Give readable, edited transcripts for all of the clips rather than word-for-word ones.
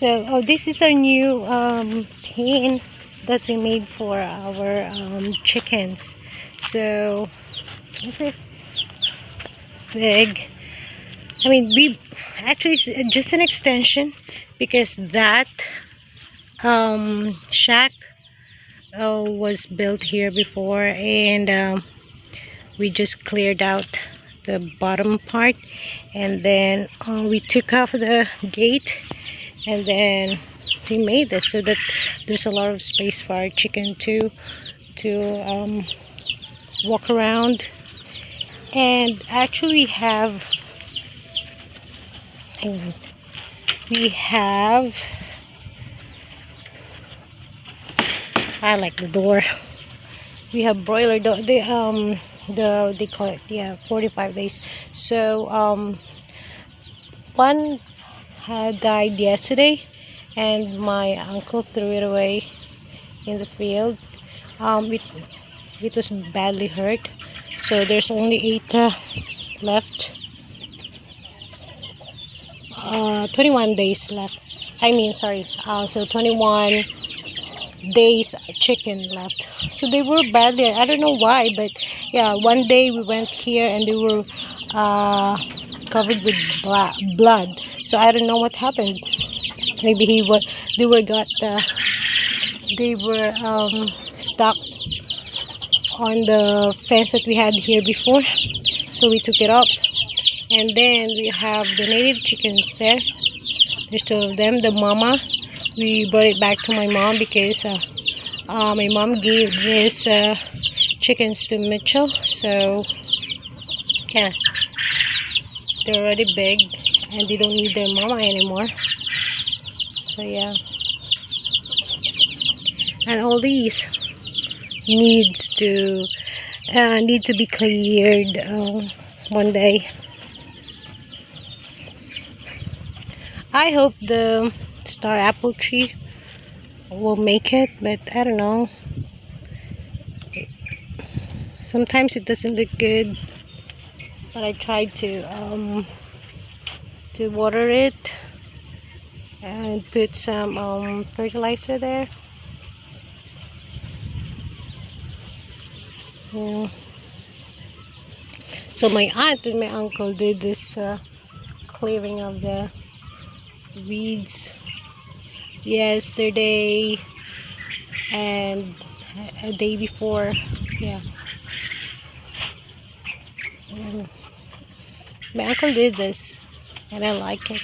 So, oh, this is our new pen that we made for our chickens. So, this is big. I mean, we actually it's just an extension because that shack was built here before, and we just cleared out the bottom part, and then we took off the gate, and then we made this so that there's a lot of space for our chicken to walk around. And actually we have I like the door. We have broiler they call it, yeah, 45 days. So one had died yesterday, and my uncle threw it away in the field. It was badly hurt, so there's only 8 left. 21 days left. I mean, sorry. So 21 days chicken left. So they were badly. I don't know why, but yeah, one day we went here and they were covered with blood. So I don't know what happened. Maybe they were stuck on the fence that we had here before. So we took it off. And then we have the native chickens there. There's 2 of them. The mama, we brought it back to my mom because my mom gave these chickens to Mitchell. So yeah, they're already big and they don't need their mama anymore. So yeah, and all these need to be cleared one day. I hope the star apple tree will make it, but I don't know. Sometimes it doesn't look good, but I tried to water it and put some fertilizer there. Yeah. So my aunt and my uncle did this clearing of the weeds yesterday and a day before. Yeah, my uncle did this and I like it.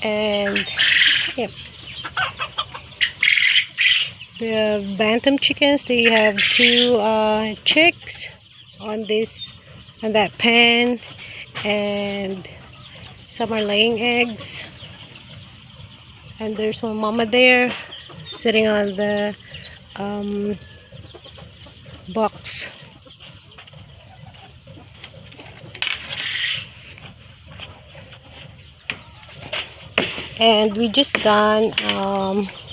And yeah, the bantam chickens, they have 2 chicks on that pen, and some are laying eggs, and there's one mama there sitting on the box. And we just done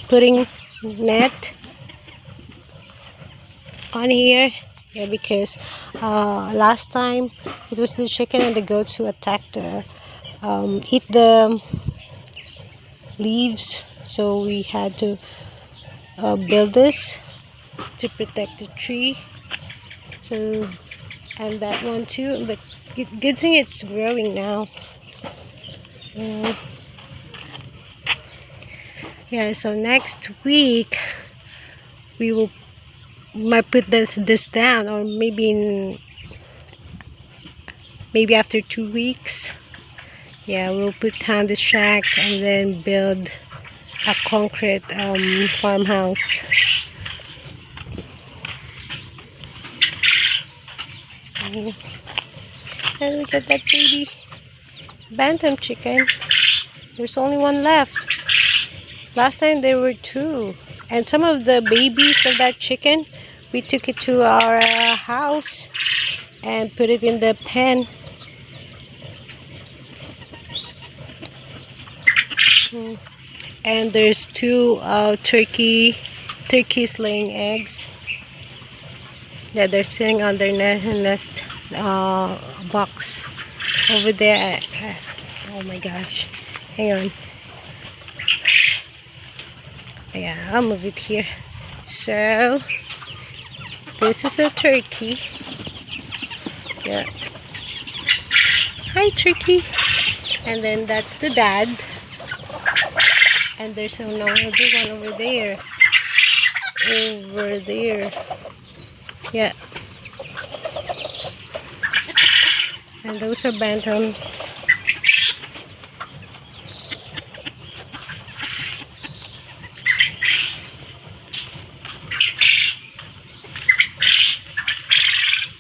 putting net on here. Yeah, because last time it was the chicken and the goats who attacked eat the leaves, so we had to build this to protect the tree. So, and that one too, but good thing it's growing now. Yeah, so next week we might put this down, or maybe after 2 weeks. Yeah, we'll put down this shack and then build a concrete farmhouse. And look at that baby bantam chicken. There's only 1 left. Last time there were 2. And some of the babies of that chicken, we took it to our house and put it in the pen. And there's 2 turkeys laying eggs. Yeah, they're sitting on their nest box. over there. Oh my gosh. Hang on. Yeah, I'll move it here. So, this is a turkey. Yeah. Hi, turkey. And then that's the dad. And there's another one over there. Over there. Yeah. And those are bantams.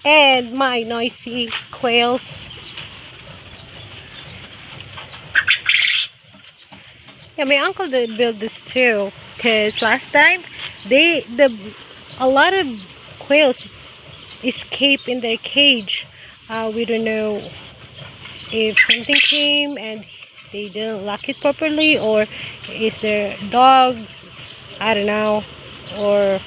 And my noisy quails. Yeah, my uncle did build this too, because last time a lot of quails escape in their cage. We don't know if something came and they didn't lock it properly, or is there dogs? I don't know, or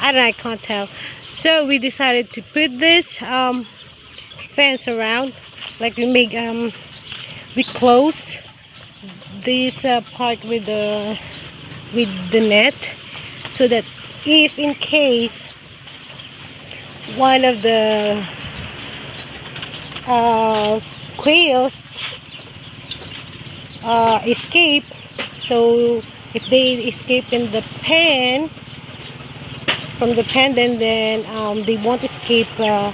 I don't know, I can't tell. So we decided to put this fence around, like we close this part with the net, so that if in case one of the quails escape, so if they escape in the pen, from the pen, then they won't escape. They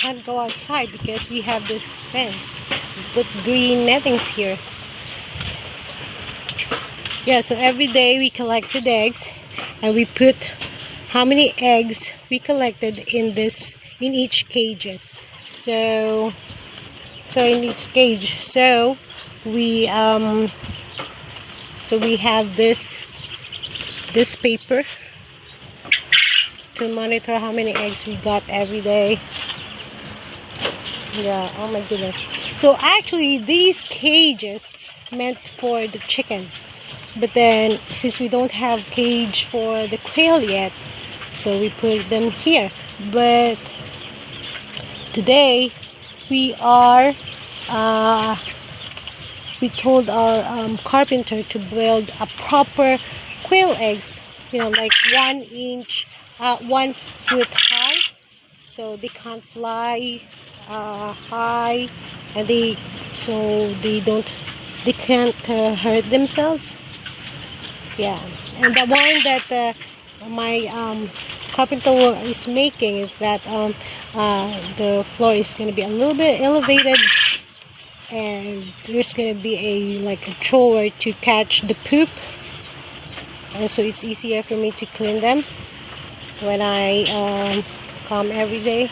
can't go outside because we have this fence. We put green nettings here. Yeah, so every day we collected eggs, and we put how many eggs we collected in each cages. So in each cage. So we have this paper to monitor how many eggs we got every day. Yeah, oh my goodness. So actually these cages meant for the chicken, but then since we don't have cage for the quail yet, so we put them here. But today we told our carpenter to build a proper quail eggs, like 1 foot high, so they can't fly high, and they can't hurt themselves. Yeah, and the one that my carpenter is making is that the floor is going to be a little bit elevated, and there's going to be a thrower to catch the poop, and so it's easier for me to clean them when I come every day.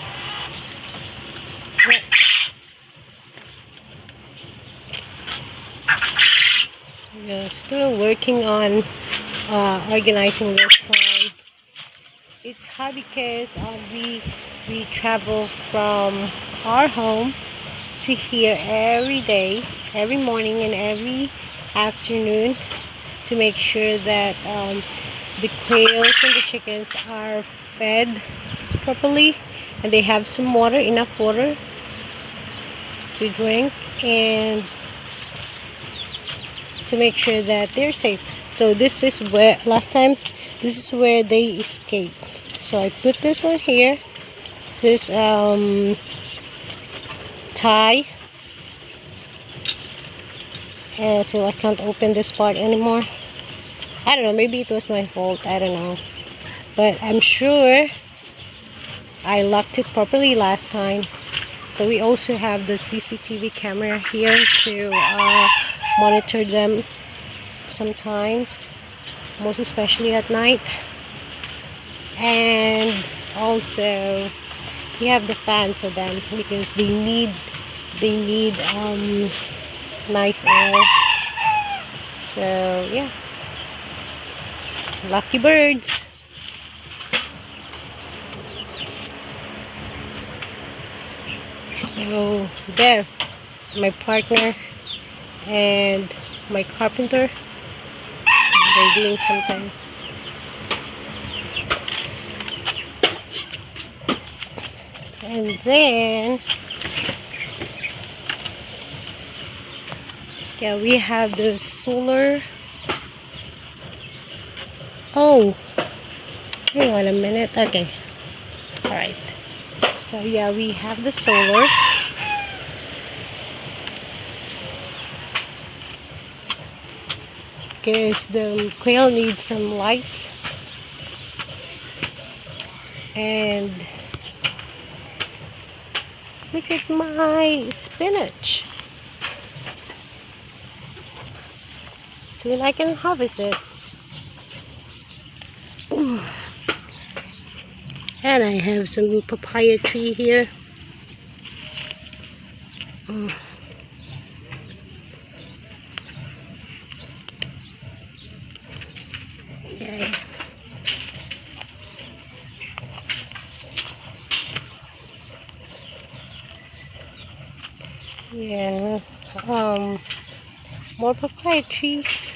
Yeah, still working on organizing this farm. It's hard because we travel from our home to here every day, every morning and every afternoon, to make sure that the quails and the chickens are fed properly, and they have some water, enough water to drink, and to make sure that they're safe. So this is where this is where they escape. So I put this on here, this tie, and so I can't open this part anymore. I don't know, maybe it was my fault, I don't know, but I'm sure I locked it properly last time. So we also have the CCTV camera here to monitor them sometimes, most especially at night. And also we have the fan for them because they need nice air. So yeah, lucky birds. So there, my partner and my carpenter, they're doing something. And then Yeah, we have the solar. Oh, hang on a minute. Okay, all right. So yeah, we have the solar. Because the quail needs some light. And look at my spinach. Soon I can harvest it. And I have some papaya tree here. Okay. Yeah. More papaya trees.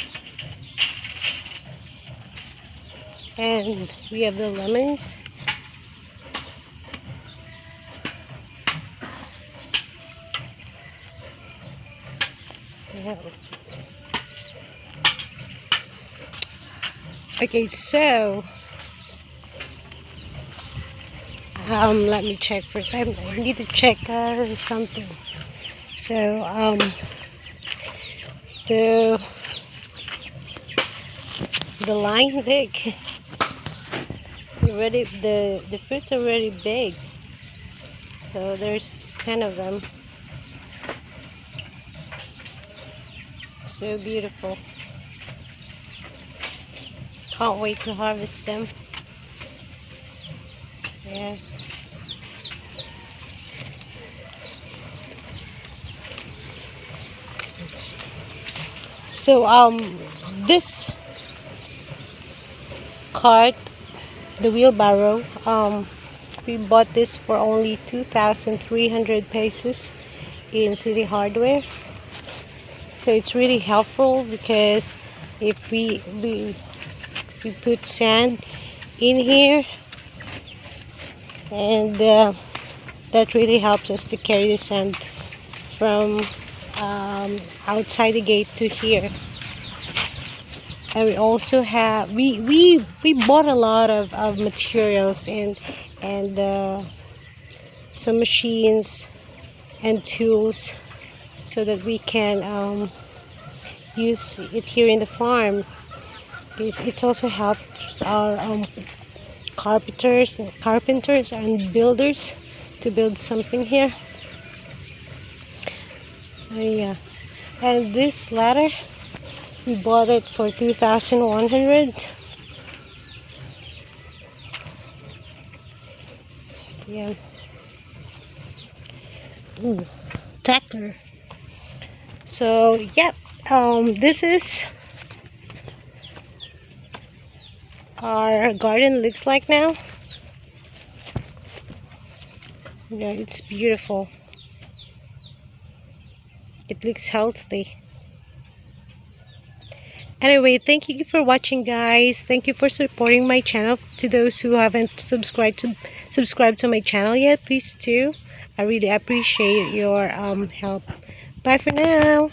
And we have the lemons. Yeah. Okay, so let me check first. I need to check something. So the line big. Already the fruits are already big. So there's 10 of them. So beautiful. Can't wait to harvest them. Yeah. So this cart, the wheelbarrow, we bought this for only 2,300 pesos in City Hardware. So it's really helpful because if we put sand in here, and that really helps us to carry the sand from outside the gate to here. And we also have we bought a lot of materials and some machines and tools so that we can use it here in the farm. It's also helps our carpenters and builders to build something here. So yeah, and this ladder we bought it for 2,100. Yeah. Ooh, tractor. So yeah, this is our garden looks like now. Yeah, it's beautiful. It looks healthy. Anyway, thank you for watching, guys. Thank you for supporting my channel. To those who haven't subscribed to my channel yet, please do. I really appreciate your help. Bye for now.